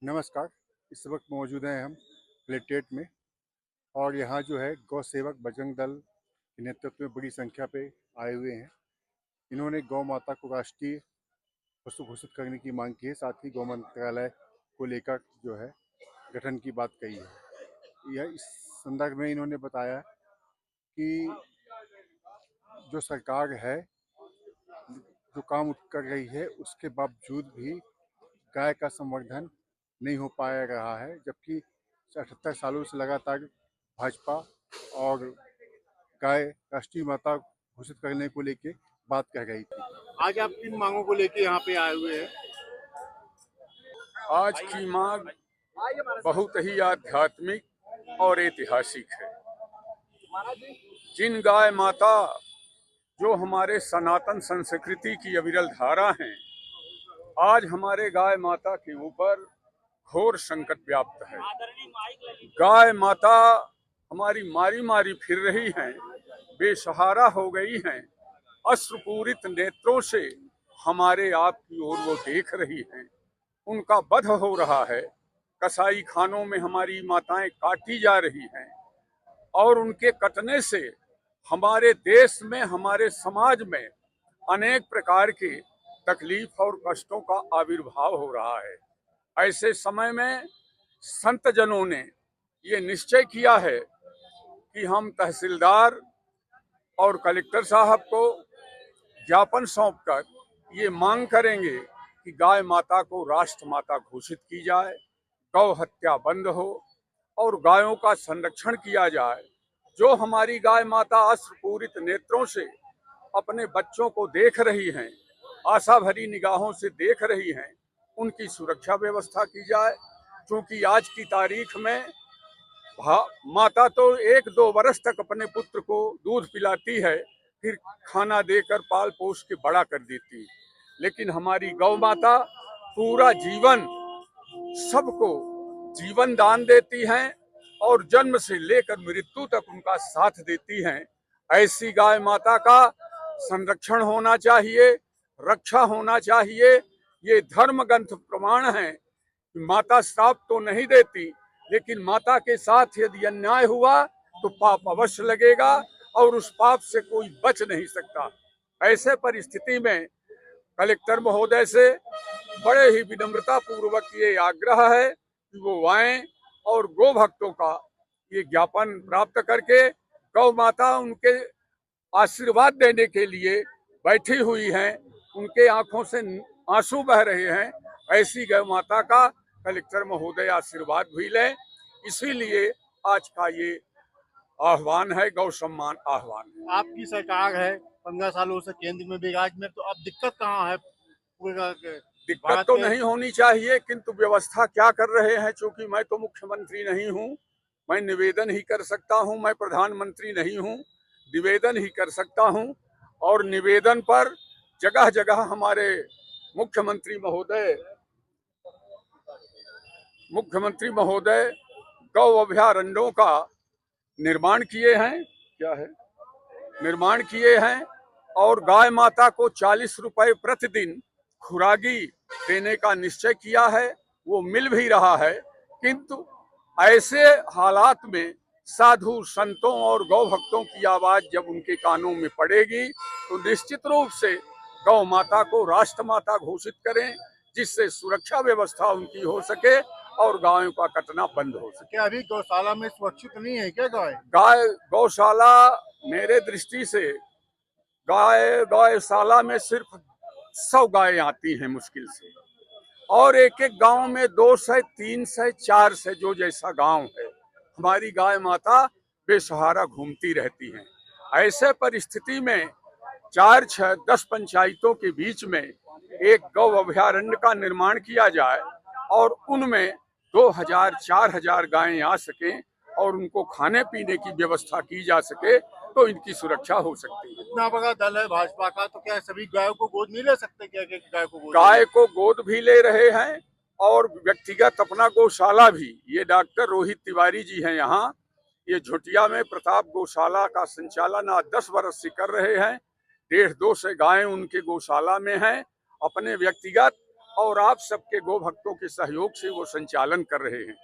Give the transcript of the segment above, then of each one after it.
नमस्कार। इस वक्त मौजूद हैं हम प्लेटेट में और यहाँ जो है गौ सेवक बजरंग दल के नेतृत्व में बड़ी संख्या पे आए हुए हैं। इन्होंने गौ माता को राष्ट्रीय पशु घोषित करने की मांग की है, साथ ही गौ मंत्रालय को लेकर जो है गठन की बात कही है। यह इस संदर्भ में इन्होंने बताया कि जो सरकार है जो काम कर रही है उसके बावजूद भी गाय का संवर्धन नहीं हो पाया रहा है, जबकि 78 सालों से लगातार भाजपा और गाय राष्ट्रीय माता घोषित करने को लेके बात कह रही थी। आज आप किन मांगों को लेके यहाँ पे आए हुए हैं? आज की मांग बहुत ही आध्यात्मिक और ऐतिहासिक है। जिन गाय माता जो हमारे सनातन संस्कृति की अविरल धारा हैं, आज हमारे गाय माता के ऊपर घोर संकट व्याप्त है। गाय माता हमारी मारी मारी फिर रही हैं, बेसहारा हो गई हैं, अश्रुपूरित नेत्रों से हमारे आप की ओर वो देख रही हैं। उनका वध हो रहा है, कसाई खानों में हमारी माताएं काटी जा रही हैं और उनके कटने से हमारे देश में, हमारे समाज में अनेक प्रकार के तकलीफ और कष्टों का आविर्भाव हो रहा है। ऐसे समय में संत जनों ने ये निश्चय किया है कि हम तहसीलदार और कलेक्टर साहब को ज्ञापन सौंपकर ये मांग करेंगे कि गाय माता को राष्ट्र माता घोषित की जाए, गौ हत्या बंद हो और गायों का संरक्षण किया जाए। जो हमारी गाय माता अश्रुपूरित नेत्रों से अपने बच्चों को देख रही हैं, आशा भरी निगाहों से देख रही हैं, उनकी सुरक्षा व्यवस्था की जाए। क्योंकि आज की तारीख में माता तो 1-2 वर्ष तक अपने पुत्र को दूध पिलाती है, फिर खाना देकर पाल पोस के बड़ा कर देती है, लेकिन हमारी गौ माता पूरा जीवन सबको जीवन दान देती हैं और जन्म से लेकर मृत्यु तक उनका साथ देती हैं। ऐसी गाय माता का संरक्षण होना चाहिए, रक्षा होना चाहिए। ये धर्म ग्रंथ प्रमाण है। माता श्राप तो नहीं देती, लेकिन माता के साथ यदि अन्याय हुआ तो पाप अवश्य लगेगा और उस पाप से कोई बच नहीं सकता। ऐसे परिस्थिति में कलेक्टर महोदय से बड़े ही विनम्रता पूर्वक ये आग्रह है कि वो आएं और गौ भक्तों का ये ज्ञापन प्राप्त करके गौ माता उनके आशीर्वाद देने के लिए बैठी हुई हैं, उनके आंखों से आंसू बह रहे हैं। ऐसी गौ माता का कलेक्टर महोदय आशीर्वाद भी लें। इसीलिए आज का ये आह्वान है, गौ सम्मान आह्वान है। आपकी सरकार है 15 सालों से केंद्र में विराज में, तो अब दिक्कत कहाँ है? दिक्कत तो नहीं होनी चाहिए, किंतु व्यवस्था क्या कर रहे हैं? चूंकि मैं तो मुख्यमंत्री नहीं हूँ, मैं निवेदन ही कर सकता हूँ। मैं प्रधानमंत्री नहीं हूँ, निवेदन ही कर सकता हूँ। और निवेदन पर जगह जगह हमारे मुख्यमंत्री महोदय गौ अभयारण्यों का निर्माण किए हैं, निर्माण किए हैं और गाय माता को 40 रुपए प्रतिदिन खुराकी देने का निश्चय किया है। वो मिल भी रहा है, किंतु ऐसे हालात में साधु संतों और गौ भक्तों की आवाज जब उनके कानों में पड़ेगी तो निश्चित रूप से गौ माता को राष्ट्र माता घोषित करें, जिससे सुरक्षा व्यवस्था उनकी हो सके और गायों का कटना बंद हो सके। क्या अभी गौशाला में सुरक्षित नहीं है क्या गौशाला मेरे दृष्टि से गौशाला में सिर्फ 100 गायें आती हैं मुश्किल से, और एक एक गांव में 200, 300, 400 जो जैसा गांव है, हमारी गाय माता बेसहारा घूमती रहती हैं। ऐसे परिस्थिति में 4, 6, 10 पंचायतों के बीच में एक गौ अभयारण्य का निर्माण किया जाए और उनमें 2000, 4000 गायें आ सकें और उनको खाने पीने की व्यवस्था की जा सके तो इनकी सुरक्षा हो सकती है। इतना बड़ा दल है भाजपा का, तो क्या सभी गायों को गोद नहीं ले सकते? क्या गाय को गोद भी ले रहे हैं और व्यक्तिगत अपना गौशाला भी। ये डॉक्टर रोहित तिवारी जी हैं यहाँ, ये झुटिया में प्रताप गौशाला का संचालन आज 10 वर्ष से कर रहे हैं। 150-200 गायें उनके गौशाला में हैं। अपने व्यक्तिगत और आप सबके गो भक्तों के सहयोग से वो संचालन कर रहे हैं।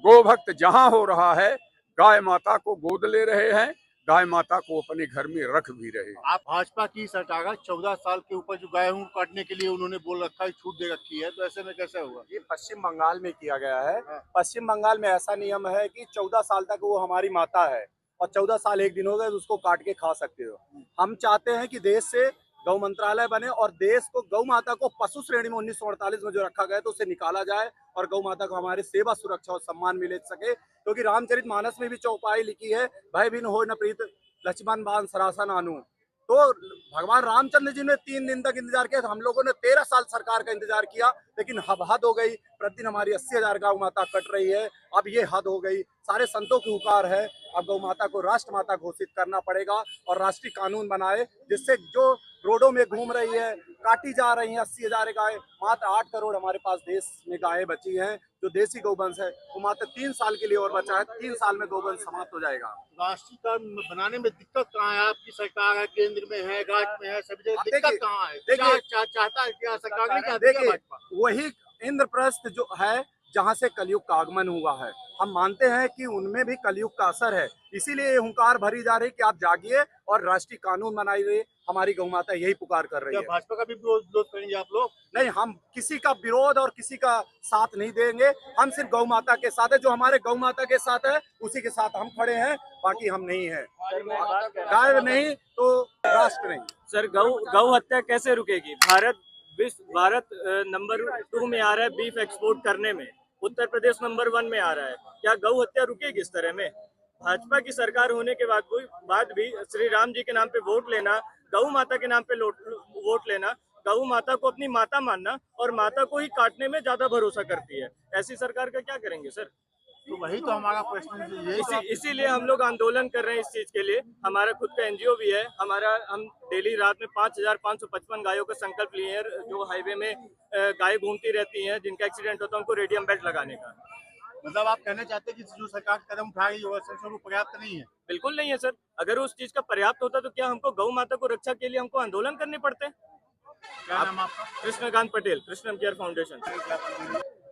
गो भक्त जहां हो रहा है, गाय माता को गोद ले रहे हैं, गाय माता को अपने घर में रख भी रहे हैं। आप भाजपा की सरकार है, 14 साल के ऊपर जो गायों को काटने के लिए उन्होंने बोल रखा है, छूट दे रखी है, तो ऐसे में कैसे होगा? ये पश्चिम बंगाल में किया गया है। हाँ। पश्चिम बंगाल में ऐसा नियम है कि 14 साल तक वो हमारी माता है और 14 साल एक दिन हो गए तो उसको काट के खा सकते हो। हम चाहते हैं कि देश से गौ मंत्रालय बने और देश को गौ माता को पशु श्रेणी में 1948 में जो रखा गया तो उसे निकाला जाए और गौ माता को हमारी सेवा, सुरक्षा और सम्मान मिल सके, क्योंकि रामचरितमानस में भी चौपाई लिखी है, भय बिन होय न प्रीत लक्ष्मण बान सरासा नानु। तो भगवान रामचंद्र जी ने 3 दिन तक इंतजार किया, तो हम लोगों ने 13 साल सरकार का इंतजार किया, लेकिन हद हो गई। प्रतिदिन हमारी 80,000 गौ माता कट रही है, अब ये हद हो गई। सारे संतों की हुकार है, अब गौ माता को राष्ट्र माता घोषित करना पड़ेगा और राष्ट्रीय कानून बनाए, जिससे जो रोडों में घूम रही है, काटी जा रही हैं 80,000 गाय, मात्र 8 करोड़ हमारे पास देश में गायें बची हैं जो देसी गौवंश है, वो मात्र 3 साल के लिए और बचा है। 3 साल में गौवंश समाप्त हो जाएगा। राष्ट्रीय कानून बनाने में दिक्कत कहाँ है? आपकी सरकार है, केंद्र में है, राज्य में है, सभी जगह दिक्कत कहाँ है? चाहता है क्या सरकार नहीं चाहती क्या भाजपा? वही इंद्रप्रस्थ जो है जहाँ से कलयुग का आगमन हुआ है, हम मानते हैं कि उनमें भी कलयुग का असर है, इसीलिए ये हुंकार भरी जा रही कि आप जागिए और राष्ट्रीय कानून बनाइए। हमारी गौ माता यही पुकार कर रही है। भाजपा का भी विरोध करेंगे आप लोग? नहीं, हम किसी का विरोध और किसी का साथ नहीं देंगे। हम सिर्फ गौ माता के साथ है, जो हमारे गौ माता के साथ है उसी के साथ हम खड़े हैं, बाकी हम नहीं है। गाय नहीं तो राष्ट्र नहीं। सर, गौ हत्या कैसे रुकेगी? भारत नंबर 2 में आ रहा है बीफ एक्सपोर्ट करने में, उत्तर प्रदेश नंबर 1 में आ रहा है। क्या गौ हत्या रुकेगी इस तरह में? भाजपा की सरकार होने के बाद भी श्री राम जी के नाम पे वोट लेना, गौ माता के नाम पे वोट लेना, गौ माता को अपनी माता मानना और माता को ही काटने में ज्यादा भरोसा करती है, ऐसी सरकार का क्या करेंगे सर? तो वही तो हमारा प्रश्न, इसीलिए हम लोग आंदोलन कर रहे हैं इस चीज के लिए। हमारा खुद का एनजीओ भी है, हम डेली रात में 5,555 गायों का संकल्प लिए हैं, जो हाईवे में गाय घूमती रहती हैं, जिनका एक्सीडेंट होता है, उनको रेडियम बेल्ट लगाने का। मतलब आप कहना चाहते हैं कि जो सरकार कदम उठा रही है वो पर्याप्त नहीं है? बिल्कुल नहीं है सर। अगर उस चीज का पर्याप्त होता तो क्या हमको गौ माता को रक्षा के लिए हमको आंदोलन करने पड़ते? क्या नाम आपका? कृष्णकांत पटेल, कृष्णम केयर फाउंडेशन।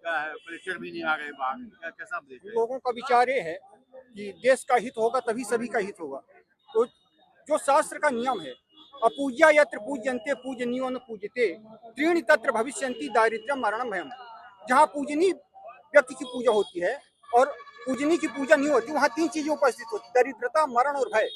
क्या है, कलेक्टर भी नहीं आ गए बाहर, कैसा आप देख रहे हैं? लोगों का विचार ये है कि देश का हित होगा तभी सभी का हित होगा। तो जो शास्त्र का नियम है, अपूज्या यत्र पूज्यन्ते पूजनीयो न पूज्यते त्रीणि तत्र भविष्यन्ति दारिद्र्यम मरणम भयम। जहाँ पूजनीय व्यक्ति की पूजा होती है और पूजनीय की पूजा नहीं होती, वहाँ 3 चीजें उपस्थित होती, दरिद्रता, मरण और भय।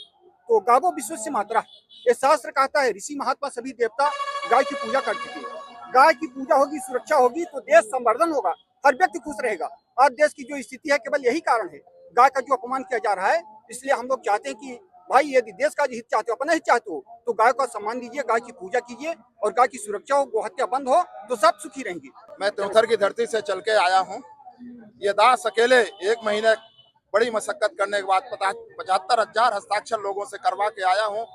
तो गावो विश्वस्य मातरः, ये शास्त्र कहता है, ऋषि महात्मा सभी देवता गाय की पूजा करते थे। गाय की पूजा होगी, सुरक्षा होगी तो देश संवर्धन होगा, हर व्यक्ति खुश रहेगा। आज देश की जो स्थिति है केवल यही कारण है, गाय का जो अपमान किया जा रहा है। इसलिए हम लोग चाहते हैं कि भाई यदि देश का हित चाहते हो, अपना हित चाहते हो, तो गाय का सम्मान दीजिए, गाय की पूजा कीजिए और गाय की सुरक्षा हो, गोहत्या बंद हो तो सब सुखी रहेंगे। मैं त्योथर की धरती से चल के आया हूँ। ये दास अकेले 1 महीने बड़ी मशक्कत करने के बाद 75,000 हस्ताक्षर लोगों से करवा के आया हूँ।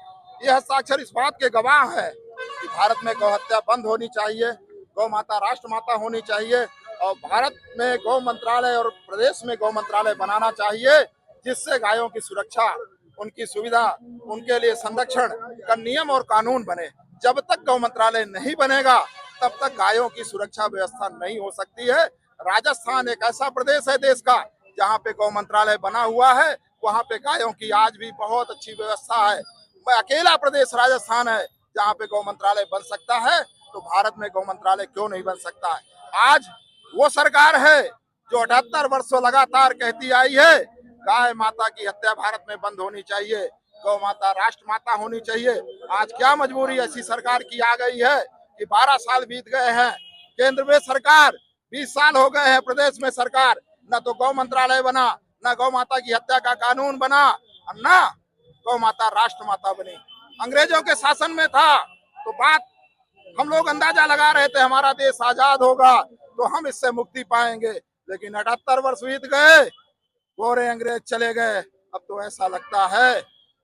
ये हस्ताक्षर इस बात के गवाह है कि भारत में गौ हत्या बंद होनी चाहिए, गौ माता राष्ट्र माता होनी चाहिए और भारत में गौ मंत्रालय और प्रदेश में गौ मंत्रालय बनाना चाहिए, जिससे गायों की सुरक्षा, उनकी सुविधा, उनके लिए संरक्षण का नियम और कानून बने। जब तक गौ मंत्रालय नहीं बनेगा तब तक गायों की सुरक्षा व्यवस्था नहीं हो सकती है। राजस्थान एक ऐसा प्रदेश है देश का जहाँ पे गौ मंत्रालय बना हुआ है, वहाँ पे गायों की आज भी बहुत अच्छी व्यवस्था है। अकेला प्रदेश राजस्थान है जहाँ पे गौ मंत्रालय बन सकता है, तो भारत में गौ मंत्रालय क्यों नहीं बन सकता है? आज वो सरकार है जो 78 वर्षों लगातार कहती आई है गाय माता की हत्या भारत में बंद होनी चाहिए, गौ माता राष्ट्र माता होनी चाहिए। आज क्या मजबूरी ऐसी सरकार की आ गई है कि 12 साल बीत गए हैं, केंद्र में सरकार 20 साल हो गए हैं, प्रदेश में सरकार, न तो गौ मंत्रालय बना, न गौ माता की हत्या का कानून बना, न गौ माता राष्ट्र माता बनी। अंग्रेजों के शासन में था तो बात हम लोग अंदाजा लगा रहे थे हमारा देश आजाद होगा तो हम इससे मुक्ति पाएंगे, लेकिन 78 वर्ष बीत गए, गोरे अंग्रेज चले गए। अब तो ऐसा लगता है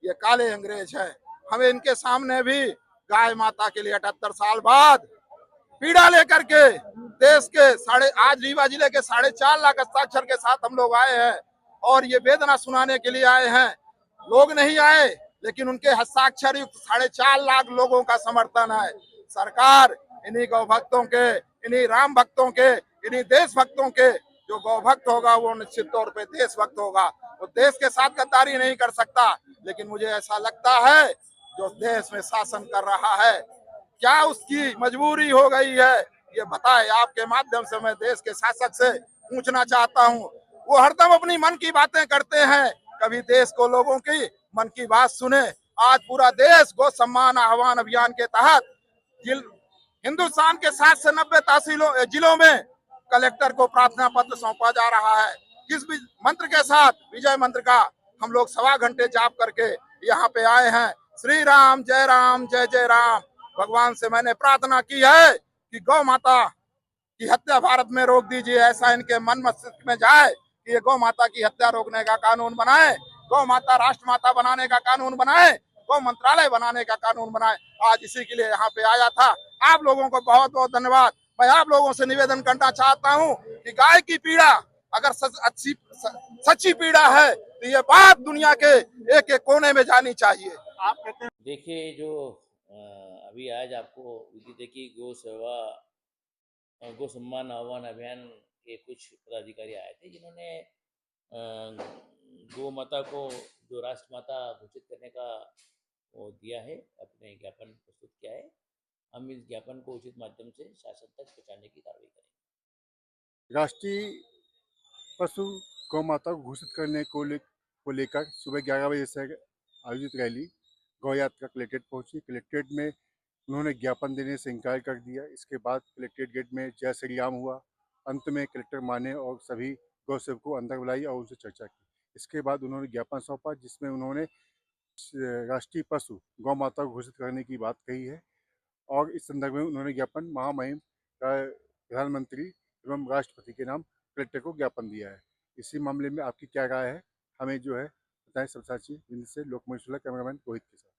ये काले अंग्रेज है। हमें इनके सामने भी गाय माता के लिए 78 साल बाद पीड़ा लेकर के देश के आज रीवा जिले के 4.5 लाख हस्ताक्षर के साथ हम लोग आए हैं और ये वेदना सुनाने के लिए आए हैं। लोग नहीं आए, लेकिन उनके हस्ताक्षर युक्त 4.5 लाख लोगों का समर्थन है। सरकार इन्हीं गौ भक्तों के, इन्हीं राम भक्तों के, इन्हीं देश भक्तों के। जो गौ भक्त होगा वो निश्चित तौर पे देशभक्त होगा, वो देश के साथ गद्दारी नहीं कर सकता। लेकिन मुझे ऐसा लगता है जो देश में शासन कर रहा है, क्या उसकी मजबूरी हो गई है ये बताए। आपके माध्यम से मैं देश के शासक से पूछना चाहता हूँ। वो हरदम अपनी मन की बातें करते हैं, कभी देश को, लोगों की मन की बात सुने। आज पूरा देश गौ सम्मान आह्वान अभियान के तहत हिंदुस्तान के 7 से 90 तहसीलों जिलों में कलेक्टर को प्रार्थना पत्र सौंपा जा रहा है। किस भी मंत्र के साथ, विजय मंत्र का हम लोग 1.25 घंटे जाप करके यहाँ पे आए हैं। श्री राम जय जय राम। भगवान से मैंने प्रार्थना की है कि गौ माता की हत्या भारत में रोक दीजिए। ऐसा इनके मन मस्तिष्क में जाए कि ये गौ माता की हत्या रोकने का कानून बनाए, गौ माता राष्ट्र माता बनाने का कानून बनाए, गौ मंत्रालय बनाने का कानून बनाए। आज इसी के लिए यहाँ पे आया था। आप लोगों को बहुत बहुत धन्यवाद। मैं आप लोगों से निवेदन करना चाहता हूँ कि गाय की पीड़ा अगर सच्ची पीड़ा है तो ये बात दुनिया के एक एक कोने में जानी चाहिए। देखिए, जो अभी आज आपको विदित है कि गौ सेवा गौ सम्मान आह्वान अभियान के कुछ पदाधिकारी आए थे, जिन्होंने गौ माता को जो राष्ट्र माता घोषित करने का वो दिया है, अपने ज्ञापन प्रस्तुत किया है। हम इस ज्ञापन को उचित माध्यम से शासन तक पहुंचाने की कार्रवाई करेंगे। राष्ट्रीय पशु गौ माता को घोषित करने को लेकर सुबह 11 बजे से आयोजित रैली गौ यात्रा कलेक्ट्रेट पहुंची। कलेक्ट्रेट में उन्होंने ज्ञापन देने से इनकार कर दिया। इसके बाद कलेक्ट्रेट गेट में जय श्री राम हुआ। अंत में कलेक्टर माने और सभी गौ सेवक को अंदर बुलाई और उनसे चर्चा की। इसके बाद उन्होंने ज्ञापन सौंपा, जिसमें उन्होंने राष्ट्रीय पशु गौ माता को घोषित करने की बात कही है। और इस संदर्भ में उन्होंने ज्ञापन महामहिम प्रधानमंत्री एवं राष्ट्रपति के नाम कलेक्टर को ज्ञापन दिया है। इसी मामले में आपकी क्या राय है, हमें जो है बताएं। सबसाची से लोकमंच कैमरामैन रोहित के साथ।